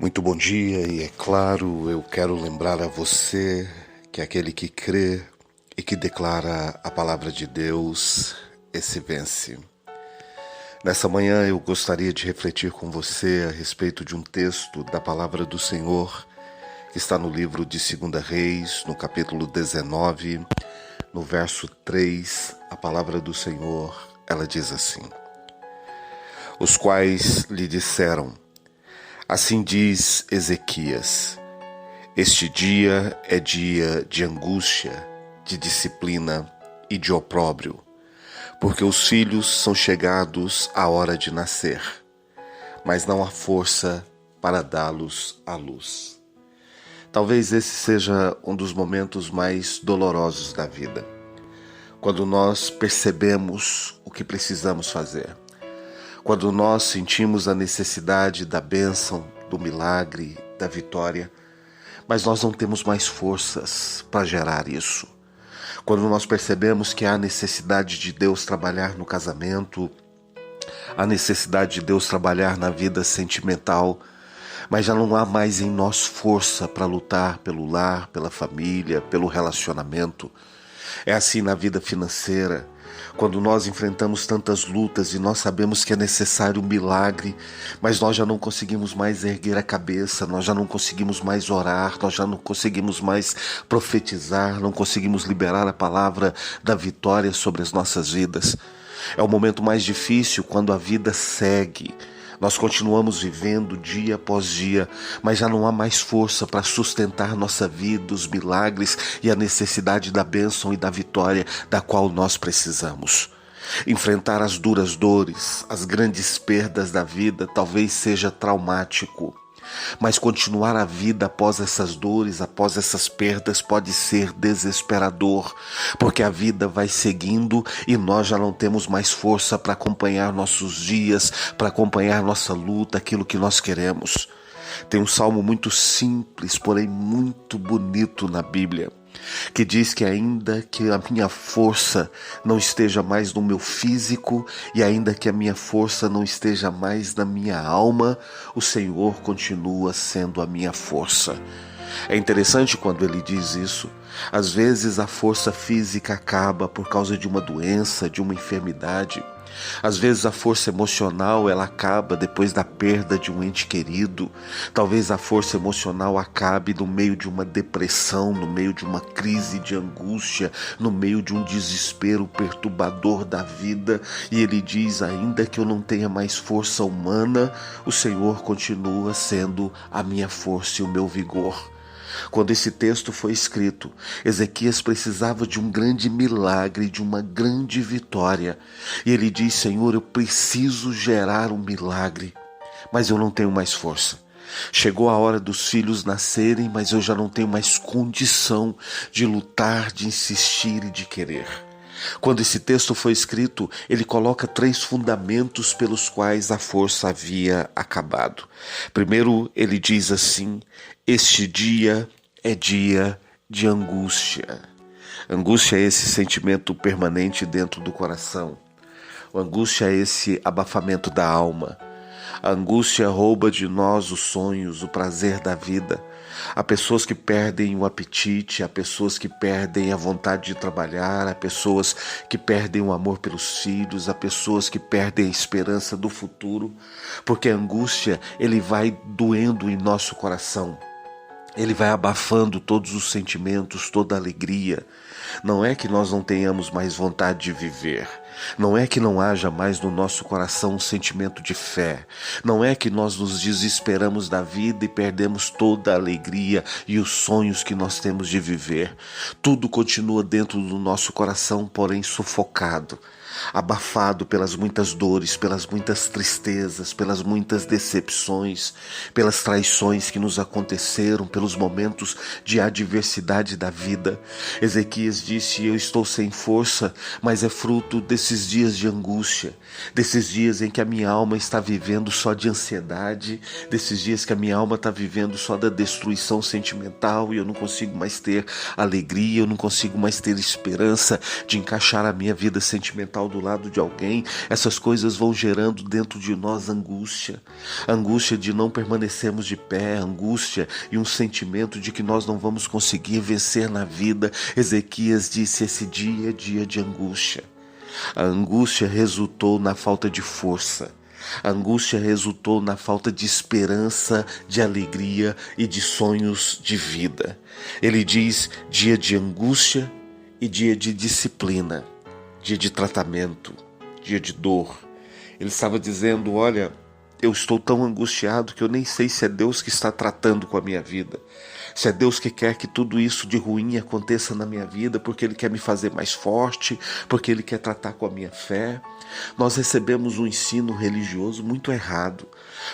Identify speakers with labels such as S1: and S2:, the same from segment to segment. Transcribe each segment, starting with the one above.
S1: Muito bom dia e, é claro, eu quero lembrar a você que aquele que crê e que declara a palavra de Deus, esse vence. Nessa manhã eu gostaria de refletir com você a respeito de um texto da palavra do Senhor que está no livro de 2 Reis, no capítulo 19, no verso 3, a palavra do Senhor, ela diz assim: os quais lhe disseram: assim diz Ezequias, este dia é dia de angústia, de disciplina e de opróbrio, porque os filhos são chegados à hora de nascer, mas não há força para dá-los à luz. Talvez esse seja um dos momentos mais dolorosos da vida, quando nós percebemos o que precisamos fazer. Quando nós sentimos a necessidade da bênção, do milagre, da vitória, mas nós não temos mais forças para gerar isso. Quando nós percebemos que há necessidade de Deus trabalhar no casamento, há necessidade de Deus trabalhar na vida sentimental, mas já não há mais em nós força para lutar pelo lar, pela família, pelo relacionamento. É assim na vida financeira. Quando nós enfrentamos tantas lutas e nós sabemos que é necessário um milagre, mas nós já não conseguimos mais erguer a cabeça, nós já não conseguimos mais orar, nós já não conseguimos mais profetizar, não conseguimos liberar a palavra da vitória sobre as nossas vidas. É o momento mais difícil quando a vida segue. Nós continuamos vivendo dia após dia, mas já não há mais força para sustentar nossa vida, os milagres e a necessidade da bênção e da vitória da qual nós precisamos. Enfrentar as duras dores, as grandes perdas da vida talvez seja traumático, mas continuar a vida após essas dores, após essas perdas, pode ser desesperador, porque a vida vai seguindo e nós já não temos mais força para acompanhar nossos dias, para acompanhar nossa luta, aquilo que nós queremos. Tem um salmo muito simples, porém muito bonito na Bíblia, que diz que ainda que a minha força não esteja mais no meu físico e ainda que a minha força não esteja mais na minha alma, o Senhor continua sendo a minha força. É interessante quando ele diz isso. Às vezes a força física acaba por causa de uma doença, de uma enfermidade. Às vezes a força emocional ela acaba depois da perda de um ente querido. Talvez a força emocional acabe no meio de uma depressão, no meio de uma crise de angústia, no meio de um desespero perturbador da vida. E ele diz: ainda que eu não tenha mais força humana, o Senhor continua sendo a minha força e o meu vigor. Quando esse texto foi escrito, Ezequias precisava de um grande milagre, de uma grande vitória. E ele diz: Senhor, eu preciso gerar um milagre, mas eu não tenho mais força. Chegou a hora dos filhos nascerem, mas eu já não tenho mais condição de lutar, de insistir e de querer. Quando esse texto foi escrito, ele coloca 3 fundamentos pelos quais a força havia acabado. Primeiro, ele diz assim: este dia é dia de angústia. Angústia é esse sentimento permanente dentro do coração. A angústia é esse abafamento da alma. A angústia rouba de nós os sonhos, o prazer da vida. Há pessoas que perdem o apetite, há pessoas que perdem a vontade de trabalhar, há pessoas que perdem o amor pelos filhos, há pessoas que perdem a esperança do futuro, porque a angústia ele vai doendo em nosso coração. Ele vai abafando todos os sentimentos, toda a alegria. Não é que nós não tenhamos mais vontade de viver. Não é que não haja mais no nosso coração um sentimento de fé. Não é que nós nos desesperamos da vida e perdemos toda a alegria e os sonhos que nós temos de viver. Tudo continua dentro do nosso coração, porém sufocado, abafado pelas muitas dores, pelas muitas tristezas, pelas muitas decepções, pelas traições que nos aconteceram, pelos momentos de adversidade da vida. Ezequias disse: eu estou sem força, mas é fruto desses dias de angústia, desses dias em que a minha alma está vivendo só de ansiedade, desses dias que a minha alma está vivendo só da destruição sentimental e eu não consigo mais ter alegria, eu não consigo mais ter esperança de encaixar a minha vida sentimental mal do lado de alguém, essas coisas vão gerando dentro de nós angústia. Angústia de não permanecermos de pé, angústia e um sentimento de que nós não vamos conseguir vencer na vida. Ezequias disse: esse dia é dia de angústia. A angústia resultou na falta de força. A angústia resultou na falta de esperança, de alegria e de sonhos de vida. Ele diz: dia de angústia e dia de disciplina, dia de tratamento, dia de dor. Ele estava dizendo: olha, eu estou tão angustiado que eu nem sei se é Deus que está tratando com a minha vida. Se é Deus que quer que tudo isso de ruim aconteça na minha vida, porque Ele quer me fazer mais forte, porque Ele quer tratar com a minha fé. Nós recebemos um ensino religioso muito errado,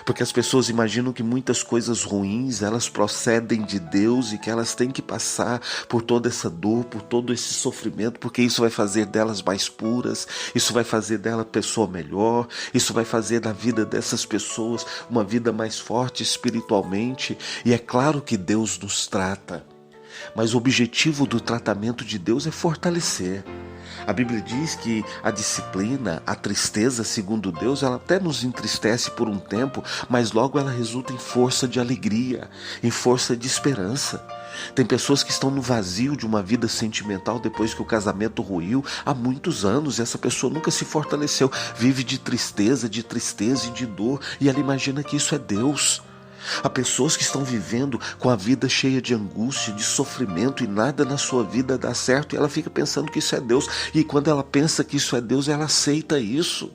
S1: porque as pessoas imaginam que muitas coisas ruins, elas procedem de Deus e que elas têm que passar por toda essa dor, por todo esse sofrimento, porque isso vai fazer delas mais puras, isso vai fazer dela pessoa melhor, isso vai fazer da vida dessas pessoas uma vida mais forte espiritualmente. E é claro que Deus nos trata, mas o objetivo do tratamento de Deus é fortalecer. A Bíblia diz que a disciplina, a tristeza, segundo Deus, ela até nos entristece por um tempo, mas logo ela resulta em força de alegria, em força de esperança. Tem pessoas que estão no vazio de uma vida sentimental depois que o casamento ruiu há muitos anos e essa pessoa nunca se fortaleceu, vive de tristeza e de dor, e ela imagina que isso é Deus. Há pessoas que estão vivendo com a vida cheia de angústia, de sofrimento, e nada na sua vida dá certo, e ela fica pensando que isso é Deus, e quando ela pensa que isso é Deus, ela aceita isso.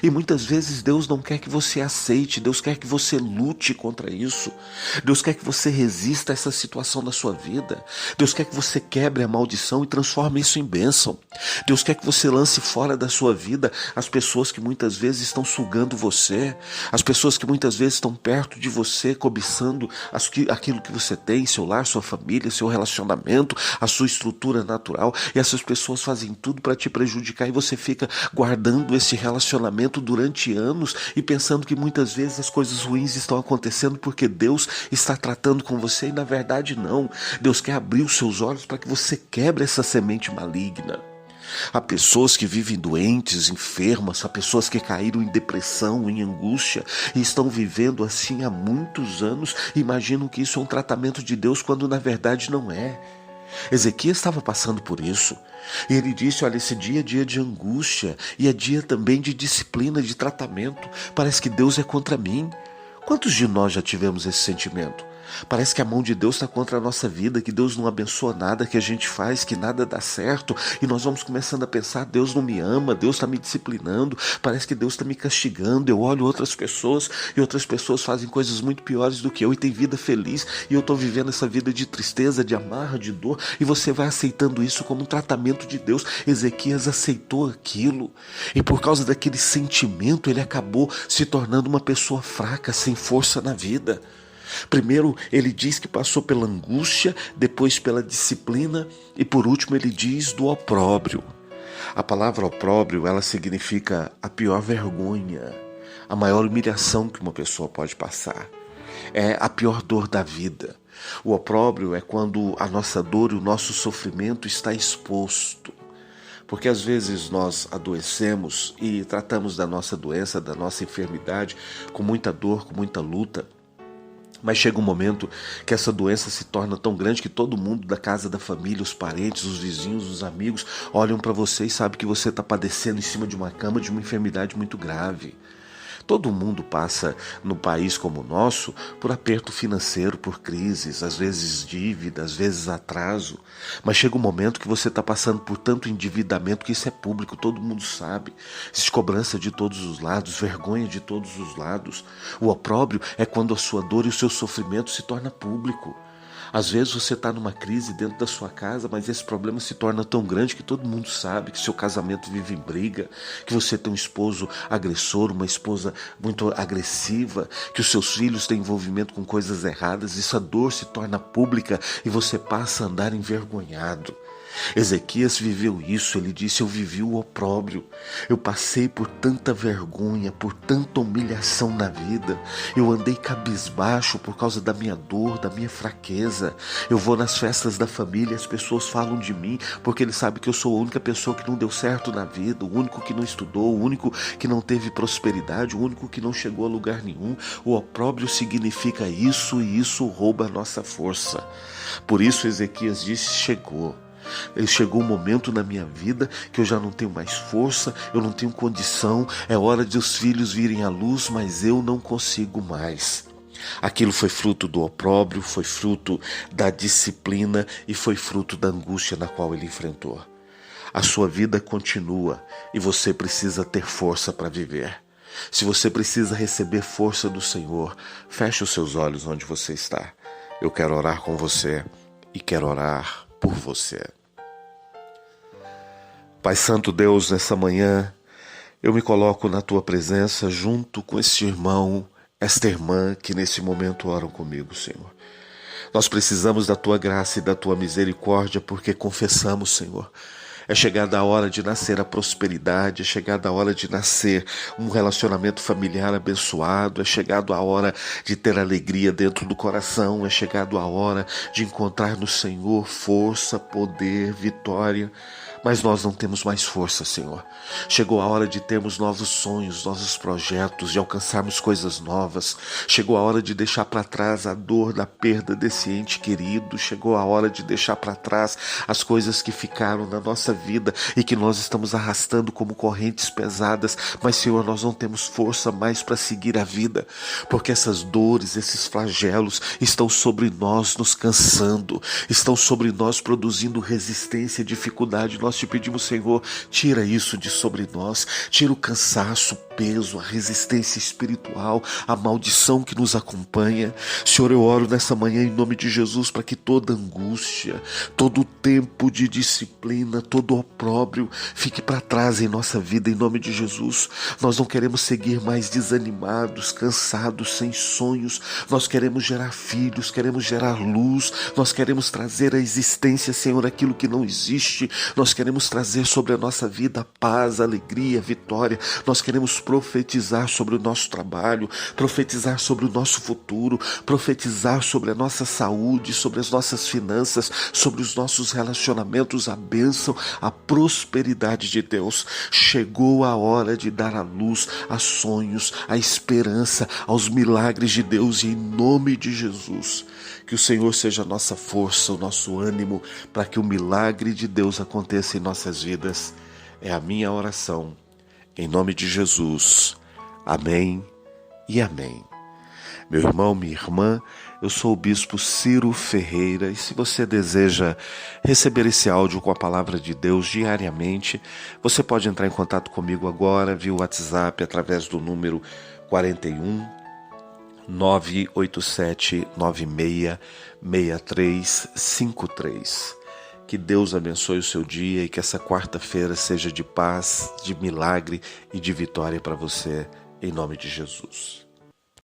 S1: E muitas vezes Deus não quer que você aceite, Deus quer que você lute contra isso. Deus quer que você resista a essa situação da sua vida. Deus quer que você quebre a maldição e transforme isso em bênção. Deus quer que você lance fora da sua vida as pessoas que muitas vezes estão sugando você, as pessoas que muitas vezes estão perto de você, cobiçando aquilo que você tem, seu lar, sua família, seu relacionamento, a sua estrutura natural, e essas pessoas fazem tudo para te prejudicar, e você fica guardando esse relacionamento durante anos e pensando que muitas vezes as coisas ruins estão acontecendo porque Deus está tratando com você, e na verdade não. Deus quer abrir os seus olhos para que você quebre essa semente maligna. Há pessoas que vivem doentes, enfermas, há pessoas que caíram em depressão, em angústia, e estão vivendo assim há muitos anos e imaginam que isso é um tratamento de Deus, quando na verdade não é. Ezequias estava passando por isso, e ele disse: olha, esse dia é dia de angústia, e é dia também de disciplina, de tratamento. Parece que Deus é contra mim. Quantos de nós já tivemos esse sentimento? Parece que a mão de Deus está contra a nossa vida, que Deus não abençoa nada que a gente faz, que nada dá certo, e nós vamos começando a pensar: Deus não me ama, Deus está me disciplinando, parece que Deus está me castigando. Eu olho outras pessoas e outras pessoas fazem coisas muito piores do que eu e têm vida feliz, e eu estou vivendo essa vida de tristeza, de amarra, de dor, e você vai aceitando isso como um tratamento de Deus. Ezequias aceitou aquilo, e por causa daquele sentimento ele acabou se tornando uma pessoa fraca, sem força na vida. Primeiro ele diz que passou pela angústia, depois pela disciplina, e por último ele diz do opróbrio. A palavra opróbrio, ela significa a pior vergonha, a maior humilhação que uma pessoa pode passar. É a pior dor da vida. O opróbrio é quando a nossa dor e o nosso sofrimento está exposto. Porque às vezes nós adoecemos e tratamos da nossa doença, da nossa enfermidade, com muita dor, com muita luta. Mas chega um momento que essa doença se torna tão grande que todo mundo da casa da família, os parentes, os vizinhos, os amigos, olham para você e sabem que você está padecendo em cima de uma cama de uma enfermidade muito grave. Todo mundo passa no país como o nosso por aperto financeiro, por crises, às vezes dívida, às vezes atraso. Mas chega um momento que você está passando por tanto endividamento que isso é público, todo mundo sabe. Existe cobrança de todos os lados, vergonha de todos os lados. O opróbrio é quando a sua dor e o seu sofrimento se torna público. Às vezes você está numa crise dentro da sua casa, mas esse problema se torna tão grande que todo mundo sabe, que seu casamento vive em briga, que você tem um esposo agressor, uma esposa muito agressiva, que os seus filhos têm envolvimento com coisas erradas. Essa dor se torna pública e você passa a andar envergonhado. Ezequias viveu isso, ele disse: eu vivi o opróbrio, eu passei por tanta vergonha, por tanta humilhação na vida, eu andei cabisbaixo por causa da minha dor, da minha fraqueza. Eu vou nas festas da família, as pessoas falam de mim, porque eles sabem que eu sou a única pessoa que não deu certo na vida, o único que não estudou, o único que não teve prosperidade, o único que não chegou a lugar nenhum. O opróbrio significa isso, e isso rouba a nossa força. Por isso Ezequias disse: chegou um momento na minha vida que eu já não tenho mais força, eu não tenho condição, é hora de os filhos virem à luz, mas eu não consigo mais. Aquilo foi fruto do opróbrio, foi fruto da disciplina e foi fruto da angústia na qual ele enfrentou. A sua vida continua e você precisa ter força para viver. Se você precisa receber força do Senhor, feche os seus olhos onde você está. Eu quero orar com você e quero orar por você. Pai Santo Deus, nessa manhã, eu me coloco na Tua presença junto com este irmão, esta irmã que nesse momento oram comigo, Senhor. Nós precisamos da Tua graça e da Tua misericórdia porque confessamos, Senhor. É chegada a hora de nascer a prosperidade, é chegada a hora de nascer um relacionamento familiar abençoado, é chegada a hora de ter alegria dentro do coração, é chegada a hora de encontrar no Senhor força, poder, vitória. Mas nós não temos mais força, Senhor. Chegou a hora de termos novos sonhos, novos projetos, de alcançarmos coisas novas. Chegou a hora de deixar para trás a dor da perda desse ente querido. Chegou a hora de deixar para trás as coisas que ficaram na nossa vida e que nós estamos arrastando como correntes pesadas. Mas, Senhor, nós não temos força mais para seguir a vida, porque essas dores, esses flagelos estão sobre nós, nos cansando, estão sobre nós produzindo resistência, dificuldade. Nós te pedimos, Senhor, tira isso de sobre nós, tira o cansaço, o peso, a resistência espiritual, a maldição que nos acompanha. Senhor, eu oro nessa manhã em nome de Jesus para que toda angústia, todo tempo de disciplina, todo opróbrio fique para trás em nossa vida em nome de Jesus. Nós não queremos seguir mais desanimados, cansados, sem sonhos. Nós queremos gerar filhos, queremos gerar luz, nós queremos trazer à existência, Senhor, aquilo que não existe. Nós queremos trazer sobre a nossa vida paz, alegria, vitória. Nós queremos profetizar sobre o nosso trabalho, profetizar sobre o nosso futuro, profetizar sobre a nossa saúde, sobre as nossas finanças, sobre os nossos relacionamentos, a bênção, a prosperidade de Deus. Chegou a hora de dar a luz a sonhos, a esperança, aos milagres de Deus, e em nome de Jesus, que o Senhor seja a nossa força, o nosso ânimo, para que o milagre de Deus aconteça em nossas vidas. É a minha oração, em nome de Jesus. Amém e amém. Meu irmão, minha irmã, eu sou o Bispo Ciro Ferreira, e se você deseja receber esse áudio com a palavra de Deus diariamente, você pode entrar em contato comigo agora via WhatsApp através do número 41 987 96 6353. Que Deus abençoe o seu dia e que essa quarta-feira seja de paz, de milagre e de vitória para você, em nome de Jesus.